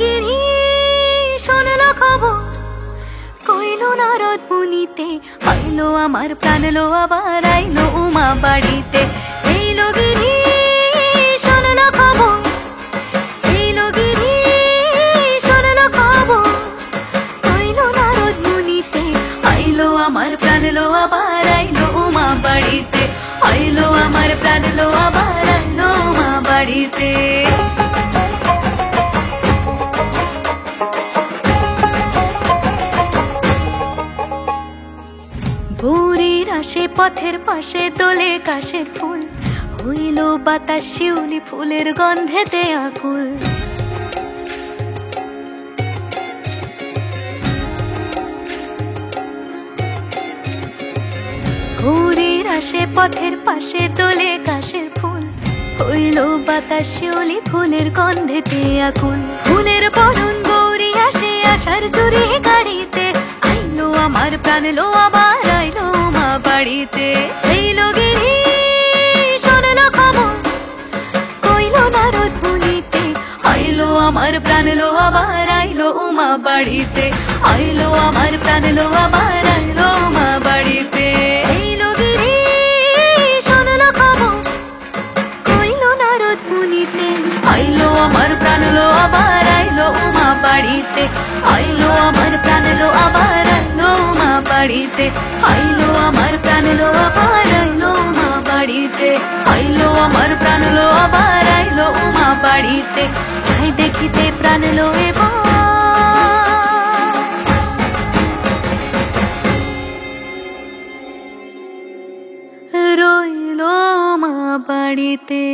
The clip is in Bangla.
গিরি শুনল খবর, কইল নারদ মুনিতে, আইলো আমার প্রাণ লো আবার আইলো উমা বাড়িতে। এইল গিরি শুনল খবর, এইল গিরি শুনল খবর, কইল নারদ মুনিতে, আইলো আমার প্রাণ লো আবার আইলো উমা বাড়িতে, আইলো আমার প্রাণ লো আবার আইলো উমা বাড়িতে। ভোরের আসে পথের পাশে তোলে কাশের ফুল, হইল বাতাস শিউলি ফুলের গন্ধেতে আকুল। ভোরের আসে পথের পাশে তোলে কাশের ফুল, হইল বাতাস শিউলি ফুলের গন্ধেতে আকুল। ফুলের বরণ গৌরী আসে আশার চুরি গাড়িতে, আইলো আমার প্রাণ লো আবার আইলো মা বাড়িতে। এইল গিরি শুনল খবর, কইল নারদ মুনিতে, আইলো আমার প্রাণ লো আবার আইলো উমা বাড়িতে, আইলো আমার প্রাণ লো আবার আইলো উমা বাড়িতে। এইল গিরি শুনল খবর, কইল নারদ মুনিতে, আইলো আমার প্রাণ লো আবার আইলো উমা বাড়িতে, আইলো আমার প্রাণ লো আবার আইলো উমা বাড়িতে, আইলো আমার প্রাণ লো আবার আইলো উমা বাড়িতে, আইলো আমার প্রাণ লো আবার আইলো উমা বাড়িতে। যাই দেখিতে প্রাণ লো এবার রইলো মা বাড়িতে।